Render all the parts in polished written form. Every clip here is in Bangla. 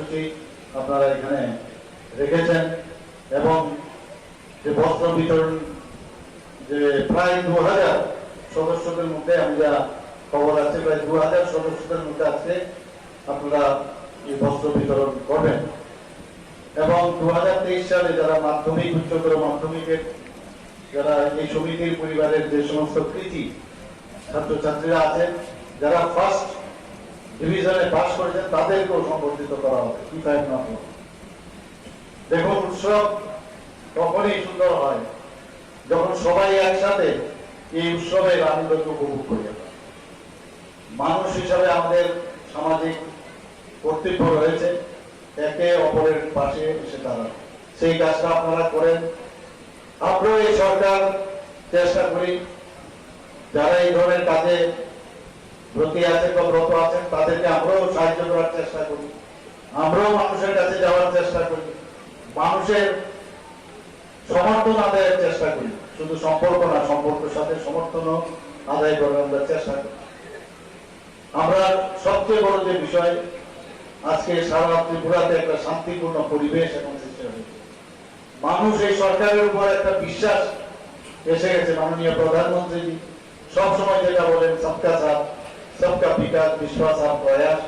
কর্মসূচি আপনারা এখানে রেখেছেন এবং যে বস্ত্র বিতরণ যে প্রায় 2000 সদস্যদের মধ্যে আমি যা খবর আছে প্রায় 2000 সদস্যদের মধ্যে আজকে আপনারা এই বস্ত্র বিতরণ করবেন এবং 2023 সালে যারা মাধ্যমিক উচ্চতর মাধ্যমিকের যারা এই সমিতির পরিবারের যে সমস্ত কৃতি ছাত্রছাত্রীরা আছেন যারা ফার্স্ট ডিভিশনে পাস করেছেন তাদেরকেও সম্বর্ধিত করা হবে দেখুন উৎসব তখনই সুন্দর হয় যখন সবাই একসাথে এই উৎসবের আনন্দকে উপভোগ করি মানুষ হিসাবে আমাদের সামাজিক কর্তব্য রয়েছে একে অপরের পাশে এসে দাঁড়ানো সেই কাজটা আপনারা করেন আমরাও এই সরকার চেষ্টা করি যারা এই ধরনের কাজে ব্রতী আছেন বা ব্রত আছেন তাদেরকে আমরাও সাহায্য করার চেষ্টা করি আমরাও মানুষের কাছে যাওয়ার চেষ্টা করি মানুষের সমর্থন আদায়ের চেষ্টা করি শুধু সম্পর্ক না সম্পর্কের সাথে সমর্থনও আদায় করার আমরা চেষ্টা করি আমরা সবচেয়ে বড় যে বিষয় আজকে সারা ত্রিপুরাতে একটা শান্তিপূর্ণ পরিবেশ এখন সৃষ্টি হয়েছে মানুষ এই সরকারের উপর একটা বিশ্বাস এসে গেছে মাননীয় প্রধানমন্ত্রী সবসময় যেটা বলেন সবকা সাথ সবকা বিকাশ বিশ্বাস আর প্রয়াস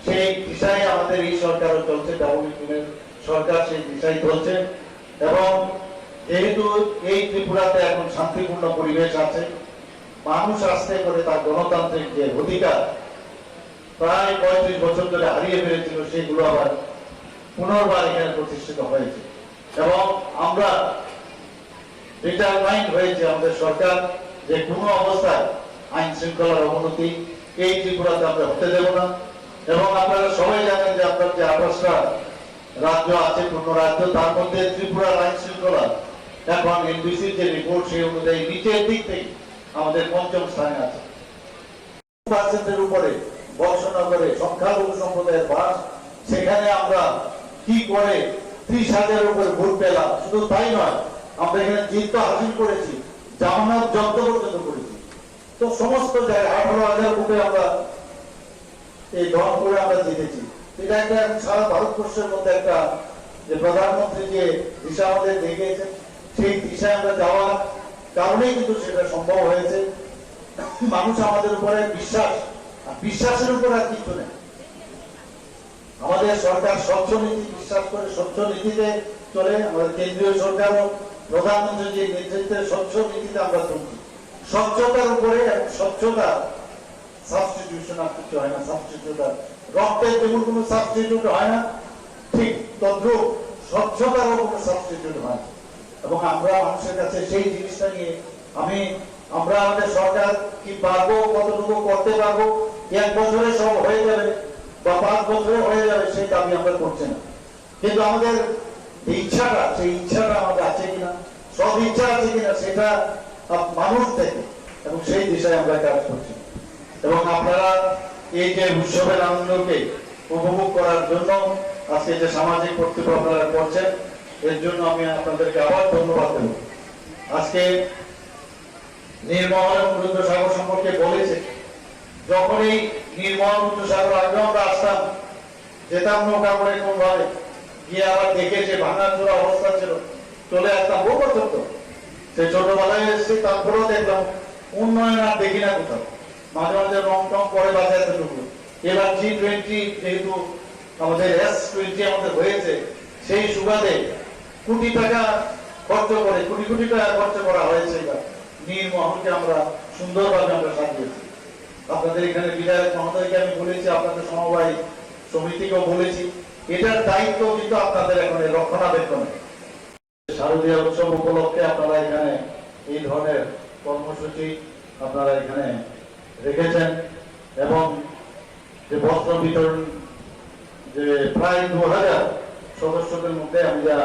সেই দিশায় আমাদের এই সরকারও চলছে ডাবল সরকার সেই দিশায় চলছে এবং যেহেতু এই ত্রিপুরাতে এখন শান্তিপূর্ণ পরিবেশ আছে মানুষ আস্তে করে তার গণতান্ত্রিক যে অধিকার প্রায় 35 বছর ধরে হারিয়ে ফেলেছিল সেগুলো আবার পুনর্বার এখানে প্রতিষ্ঠিত হয়েছে এবং আমরা ডিটারমাইন্ড হয়েছে আমাদের সরকার যে কোনো অবস্থায় আইন শৃঙ্খলার অবনতি এই ত্রিপুরাতে আমরা হতে দেব না এবং আপনারা সবাই জানেন যে আপনার যে 28টা রাজ্য আছে পূর্ণ রাজ্য তার মধ্যে ত্রিপুরার আইন শৃঙ্খলা এখন এনবিসির যে রিপোর্ট সেই অনুযায়ী নিচের দিক থেকে আমাদের 5ম স্থানে আছে 2% উপরে বর্ষনগরে সংখ্যালঘু সম্প্রদায়ের বাস সেখানে আমরা কি করে 30,000 উপরে ভোট পেলাম শুধু তাই নয় আমরা এখানে জিত হাসিল করেছি জামানত জব্দ পর্যন্ত করেছি তো সমস্ত জায়গায় 18,000 ভোটে আমরা এই দল করে আমরা জিতেছি এটা একটা সারা ভারতবর্ষের মধ্যে একটা যে প্রধানমন্ত্রী যে দিশা আমাদের দেখিয়েছেন সেই দিশায় আমরা যাওয়ার কারণেই কিন্তু সেটা সম্ভব হয়েছে মানুষ আমাদের উপরে বিশ্বাসের উপর আর কিছু নেই আমাদের সরকার স্বচ্ছ নীতি বিশ্বাস করে স্বচ্ছ নীতিতে চলে আমাদের কেন্দ্রীয় সরকারও প্রধানমন্ত্রী যে নেতৃত্বে স্বচ্ছ নীতিতে আমরা চলছি স্বচ্ছতার উপরে স্বচ্ছতা সাবস্টিটিউশন আর কিছু হয় না সাবস্টিটিউট রক্তের যেমন কোনো সাবস্টিটিউট হয় না ঠিক তদ্রুপ স্বচ্ছতারও কোনো সাবস্টিটিউট হয় এবং আমরা মানুষের কাছে সেই জিনিসটা নিয়ে আমরা আমাদের সরকার কি পারবো কতটুকু করতে পারবো 1 বছরে সব হয়ে যাবে বা 5 বছরে হয়ে যাবে সেই দাবি আমরা করছি না কিন্তু আমাদের ইচ্ছাটা সেই ইচ্ছাটা আমাদের আছে কিনা সব ইচ্ছা আছে কিনা সেটা মানুষ থেকে এবং সেই দিশায় আমরা কাজ করছি এবং আপনারা এই যে উৎসবের আনন্দকে উপভোগ করার জন্য আজকে যে সামাজিক কর্তব্য আপনারা করছেন এর জন্য আমি আপনাদেরকে আবার ধন্যবাদ দেব আজকে নির্মল এবং রুদ্রসাগর সম্পর্কে বলেছে যখন এই নির্মল রুদ্রসাগর আগে আমরা আসতাম যেতাম নৌকা করে কোন ভাবে গিয়ে আবার দেখেছে ভাঙাচোরা অবস্থা ছিল চলে আসতাম বহু বছর তো সে ছোটবেলায় এসেছি তারপরেও দেখলাম উন্নয়ন আর দেখি না কোথাও মাঝে মাঝে রং টং করে বাজে এতটুকু এবার G20 যেহেতু আমাদের S20 আমাদের হয়েছে সেই সুবাদে কোটি টাকা খরচ করে কোটি টাকা খরচ করা হয়েছে এবার নীরমহলকে আমরা সুন্দরভাবে আমরা সাজিয়েছি আপনাদের এখানে বিধায়ক মহোদয়কে আমি বলেছি আপনাদের সমবায় সমিতিকেও বলেছি এটার দায়িত্ব কিন্তু আপনাদের এখন রক্ষণাবেক্ষণে শারদীয় উৎসব উপলক্ষে আপনারা এখানে এই ধরনের কর্মসূচি আপনারা এখানে রেখেছেন এবং যে বস্ত্র বিতরণ যে প্রায় 2000 সদস্যদের মধ্যে আমি যা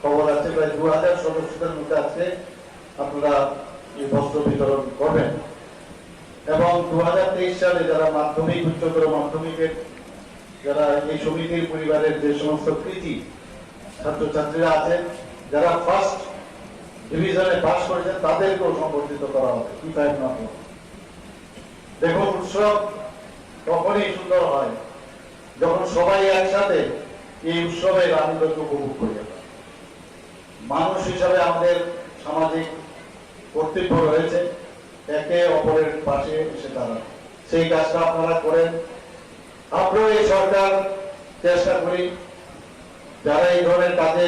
খবর আছে প্রায় 2000 সদস্যদের মধ্যে আজকে আপনারা এই বস্ত্র বিতরণ করবেন এবং 2023 সালে যারা মাধ্যমিক উচ্চতর মাধ্যমিকের যারা এই সমিতির পরিবারের যে সমস্ত কৃতি ছাত্রছাত্রীরা আছেন যারা ফার্স্ট ডিভিশনে পাস করেছেন তাদেরকেও সম্বর্ধিত করা হবে দেখুন উৎসব তখনই সুন্দর হয় যখন সবাই একসাথে এই উৎসবের আনন্দকে উপভোগ করি। মানুষ হিসাবে আমাদের সামাজিক কর্তব্য রয়েছে একে অপরের পাশে এসে দাঁড়ানো। সেই কাজটা আপনারা করেন। আমরাও এই সরকার চেষ্টা করি যারা এই ধরনের কাজে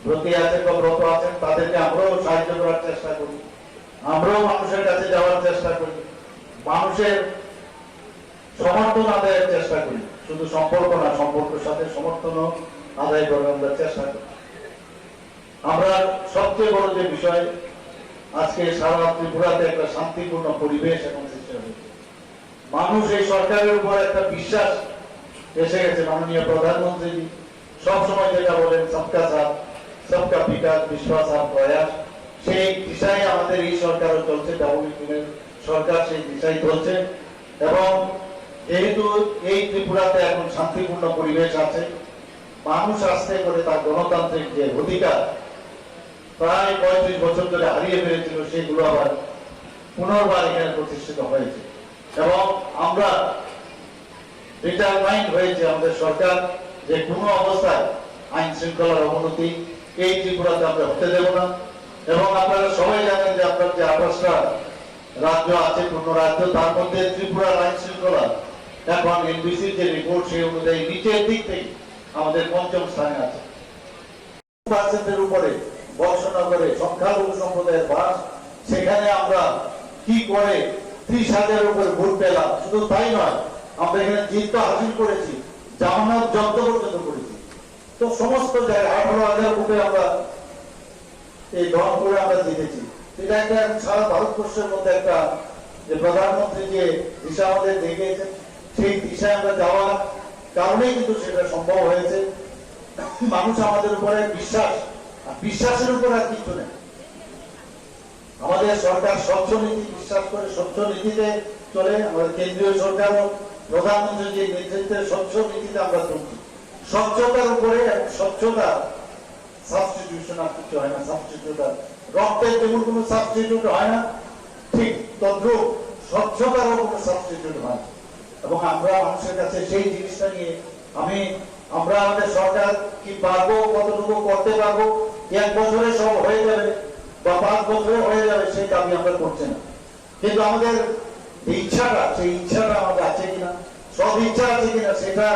ব্রতী আছেন বা ব্রত আছেন তাদেরকে আমরাও সাহায্য করার চেষ্টা করি। আমরাও মানুষের কাছে যাওয়ার চেষ্টা করি, মানুষের সমর্থন আদায়ের চেষ্টা করি। শুধু সম্পর্ক না, সম্পর্কের সাথে সমর্থনও আদায় করার আমরা চেষ্টা করি। আমরা সবচেয়ে বড় যে বিষয়, আজকে সারা ত্রিপুরাতে একটা শান্তিপূর্ণ পরিবেশ এখন সৃষ্টি হয়েছে। মানুষ এই সরকারের উপর একটা বিশ্বাস এসে গেছে। মাননীয় প্রধানমন্ত্রী সবসময় যেটা বলেন, সবকা সাথ সবকা বিকাশ, বিশ্বাস আর প্রয়াস, সেই দিশায় আমাদের এই সরকারও চলছে। ডাবল সরকার সেই দিশায় চলছে। এবং যেহেতু এই ত্রিপুরাতে এখন শান্তিপূর্ণ পরিবেশ আছে, মানুষ আস্তে করে তার গণতান্ত্রিক যে অধিকার প্রায় 35 বছর ধরে হারিয়ে ফেলেছিল, সেগুলো আবার পুনর্বার এখানে প্রতিষ্ঠিত হয়েছে। এবং আমরা ডিটারমাইন্ড হয়েছে আমাদের সরকার যে কোনো অবস্থায় আইন শৃঙ্খলার অবনতি এই ত্রিপুরাতে আমরা হতে দেব না। এবং আপনারা সবাই জানেন যে আপনার যে 28টা রাজ্য আছে, পূর্ণ রাজ্য, তার মধ্যে ত্রিপুরার আইন শৃঙ্খলা এখন এনবিসির যে রিপোর্ট সেই অনুযায়ী নিচের দিক থেকে আমাদের 5ম স্থানে আছে। পার্সেন্টের উপরে বর্ষনগরে সংখ্যালঘু সম্প্রদায়ের বাস, সেখানে আমরা কি করে 30,000-এর উপরে ভোট পেলাম। শুধু তাই নয়, আমরা এখানে জিত হাসিল করেছি, জামানত জব্দ পর্যন্ত করেছি। তো সমস্ত জায়গায় 18,000 ভোটে আমরা এই দল করে আমরা জিতেছি। এটা একটা সারা ভারতবর্ষের মধ্যে একটা যে প্রধানমন্ত্রী যে দিশা আমাদের দেখিয়েছেন, সেই দিশায় আমরা যাওয়ার কারণেই কিন্তু সেটা সম্ভব হয়েছে। মানুষ আমাদের উপরে বিশ্বাস, আর বিশ্বাসের উপর আর কিছু নেই। আমাদের সরকার স্বচ্ছ নীতি বিশ্বাস করে, স্বচ্ছ নীতিতে চলে। আমাদের কেন্দ্রীয় সরকারও প্রধানমন্ত্রী যে নেতৃত্বে স্বচ্ছ নীতিতে আমরা চলছি। স্বচ্ছতার উপরে, স্বচ্ছতা সাবস্টিটিউশন আর কিছু হয় না। সাবস্টিটিউট রক্তের যেমন কোনো সাবস্টিটিউট হয় না, ঠিক তদ্রুপ স্বচ্ছতারও কোনো সাবস্টিটিউট হয় না। এবং আমরা মানুষের কাছে সেই জিনিসটা নিয়ে আমরা আমাদের সরকার কি পারবো, কতটুকু করতে পারবো, 1 বছরে সব হয়ে যাবে বা 5 বছরে হয়ে যাবে, সেই দাবি আমরা করছি না। কিন্তু আমাদের ইচ্ছাটা, সেই ইচ্ছাটা আমাদের আছে কিনা, সব ইচ্ছা আছে কিনা, সেটা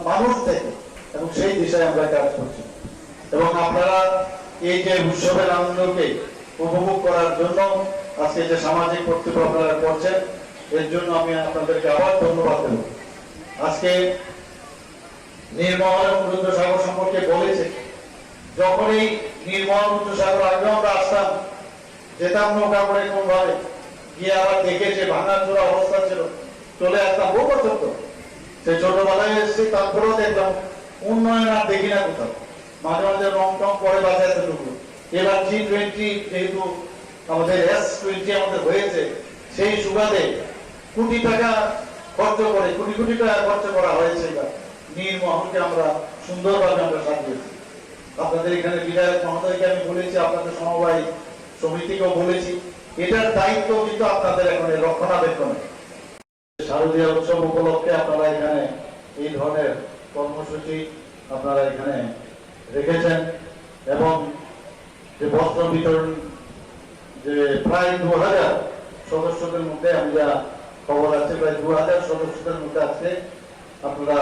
মানুষ থেকে, এবং সেই দিশায় আমরা কাজ করছি। এবং আপনারা এই যে উৎসবের আনন্দকে উপভোগ করার জন্য আজকে যে সামাজিক কর্তব্য আপনারা করছেন, এর জন্য আমি আপনাদেরকে আবার ধন্যবাদ দেব। আজকে নির্মল এবং রুদ্রসাগর সম্পর্কে বলেছে, যখন এই নির্মল রুদ্রসাগর আগে আমরা আসতাম, যেতাম নৌকা করে কোন ভাবে গিয়ে আবার দেখে যে ভাঙাচোরা অবস্থা ছিল, চলে আসতাম। বহু বছর তো সে ছোটবেলায় এসেছি, তারপরেও দেখলাম উন্নয়ন আর দেখি না কোথাও। মাঝে মাঝে রং টং পরে বাজে এতটুকু। এবার G20 যেহেতু আমাদের S20 আমাদের হয়েছে, সেই সুবাদে কোটি টাকা খরচ করে, কোটি কোটি টাকা খরচ করা হয়েছে। এবার নীরমহলকে আমরা সুন্দরভাবে আমরা সাজিয়েছি। আপনাদের এখানে বিধায়ক মহোদয়কে আমি বলেছি, আপনাদের সমবায় সমিতিকেও বলেছি, এটার দায়িত্ব কিন্তু আপনাদের এখন রক্ষণাবেক্ষণে। শারদীয় উৎসব উপলক্ষে আপনারা এখানে এই ধরনের কর্মসূচি আপনারা এখানে রেখেছেন। এবং যে বস্ত্র বিতরণ, যে প্রায় 2000 সদস্যদের মধ্যে, আমি যা খবর আছে প্রায় 2000 সদস্যদের মধ্যে আজকে আপনারা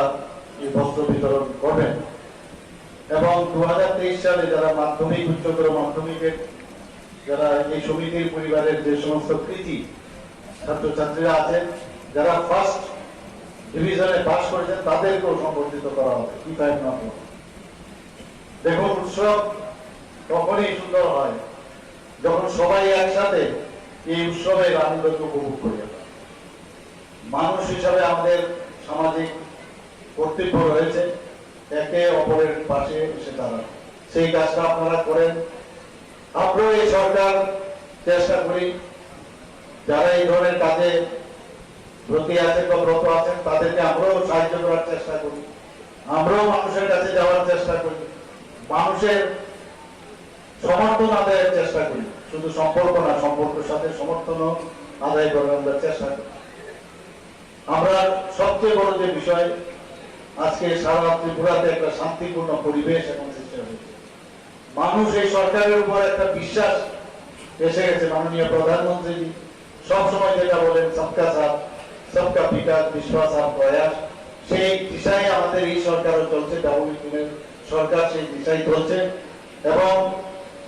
এই বস্ত্র বিতরণ করবেন। এবং 2023 সালে যারা মাধ্যমিক, উচ্চতর মাধ্যমিকের যারা এই সমিতির পরিবারের যে সমস্ত কৃতি ছাত্রছাত্রীরা আছেন, যারা ফার্স্ট ডিভিশনে পাস করেছেন, তাদেরকেও সম্বর্ধিত করা হবে। কি তাই না? দেখুন, উৎসব তখনই সুন্দর হয় যখন সবাই একসাথে এই উৎসবের আনন্দকে উপভোগ করি। মানুষ হিসাবে আমাদের সামাজিক কর্তব্য রয়েছে একে অপরের পাশে এসে দাঁড়ানো। সেই কাজটা আপনারা করেন। আমরাও এই সরকার চেষ্টা করি যারা এই ধরনের কাজে ব্রতী আছেন বা ব্রত আছেন, তাদেরকে আমরাও সাহায্য করার চেষ্টা করি। আমরাও মানুষের কাছে যাওয়ার চেষ্টা করি, মানুষের সমর্থন আদায়ের চেষ্টা করি। শুধু সম্পর্ক না, সম্পর্কের সাথে সমর্থনও আদায় করার আমরা চেষ্টা করি। আমরা সবচেয়ে বড় যে বিষয়, আজকে সারা ত্রিপুরাতে একটা শান্তিপূর্ণ পরিবেশ এখন সৃষ্টি হয়েছে। মানুষ এই সরকারের উপর একটা বিশ্বাস এসে গেছে। মাননীয় প্রধানমন্ত্রী সবসময় যেটা বলেন, সবকা সাথ সবকা বিকাশ, বিশ্বাস আর প্রয়াস, সেই দিশায় আমাদের এই সরকারও চলছে। ডাবল সরকার সেই দিশায় চলছে। এবং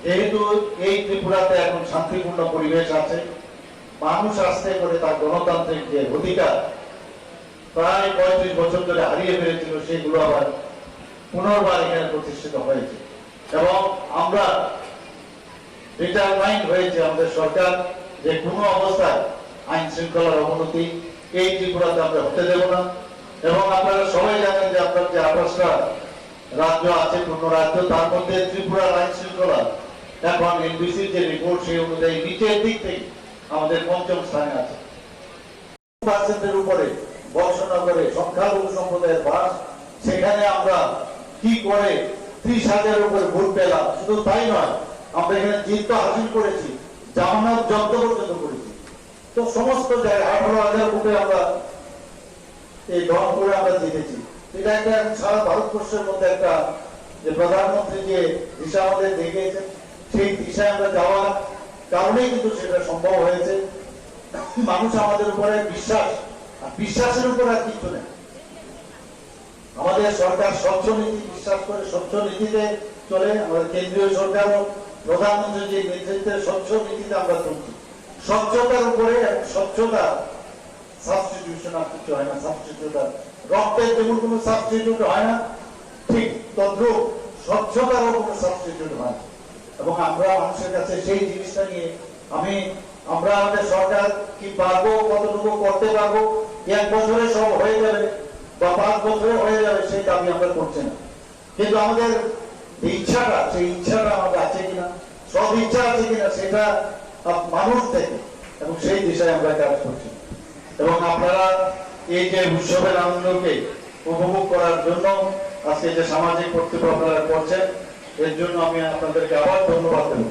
যেহেতু এই ত্রিপুরাতে এখন শান্তিপূর্ণ পরিবেশ আছে, মানুষ আস্তে করে তার গণতান্ত্রিক যে অধিকার প্রায় 35 বছর ধরে হারিয়ে ফেলেছিল, সেগুলো আবার পুনর্বার এখানে প্রতিষ্ঠিত হয়েছে। এবং আমরা ডিটারমাইন্ড হয়েছে আমাদের সরকার যে কোনো অবস্থায় আইন শৃঙ্খলার অবনতি এই ত্রিপুরাতে আমরা হতে দেব না। এবং আপনারা সবাই জানেন যে আপনার যে 28টা রাজ্য আছে, পূর্ণ রাজ্য, তার মধ্যে ত্রিপুরার আইন শৃঙ্খলা এখন এনবিসির যে রিপোর্ট সেই অনুযায়ী নিচের দিক থেকে আমাদের 5ম স্থানে আছে। পার্সেন্টের উপরে বর্ষনগরে সংখ্যালঘু সম্প্রদায়ের বাস, সেখানে আমরা কি করে 30,000 উপরে ভোট পেলাম। শুধু তাই নয়, আমরা এখানে জিত তো হাসিল করেছি, জামানত জব্দ পর্যন্ত করেছি। তো সমস্ত জায়গায় 18,000 ভোটে আমরা এই রংপুরে আমরা জিতেছি। এটা একটা সারা ভারতবর্ষের মধ্যে একটা যে প্রধানমন্ত্রী যে দিশা আমাদের দেখিয়েছেন, সেই দিশায় আমরা যাওয়ার কারণেই কিন্তু সেটা সম্ভব হয়েছে। মানুষ আমাদের উপরে বিশ্বাস, আর বিশ্বাসের উপর আর কিছু নেই। আমাদের সরকার স্বচ্ছ নীতি বিশ্বাস করে, স্বচ্ছ নীতিতে চলে। আমাদের কেন্দ্রীয় সরকারও প্রধানমন্ত্রী যে নেতৃত্বে স্বচ্ছ নীতিতে আমরা চলছি। স্বচ্ছতার উপরে, স্বচ্ছতা সাবস্টিটিউশন আর কিছু হয় না। সাবস্টিটিউট রক্তের যেমন কোনো সাবস্টিটিউট হয় না, ঠিক তদ্রুপ স্বচ্ছতারও কোনো সাবস্টিটিউট হয় না। এবং আমরা মানুষের কাছে সেই জিনিসটা নিয়ে আমরা আমাদের সরকার কি পারবো, কতটুকু করতে পারবো, 1 বছরে সব হয়ে যাবে বা 5 বছরে হয়ে যাবে, সেই দাবি আমরা করছি না। কিন্তু আমাদের ইচ্ছাটা, সেই ইচ্ছাটা আমাদের আছে কিনা, সব ইচ্ছা আছে কিনা, সেটা মানুষ থেকে, এবং সেই দিশায় আমরা কাজ করছি। এবং আপনারা এই যে উৎসবের আনন্দকে উপভোগ করার জন্য আজকে যে সামাজিক কর্তব্য আপনারা করছেন, এর জন্য আমি আপনাদেরকে আবার ধন্যবাদ দেব।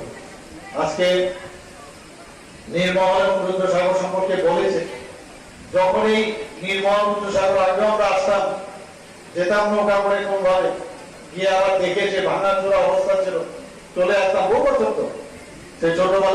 আজকে নির্মল এবং রুদ্রসাগর সম্পর্কে বলেছে, যখন এই নির্মল রুদ্রসাগর আগে আমরা আসতাম, যেতাম নৌকা করে কোন ভাবে গিয়ে আবার দেখে যে ভাঙা চোরা অবস্থা ছিল, চলে আসতাম বহু বছর। তো সেই ছোটবেলা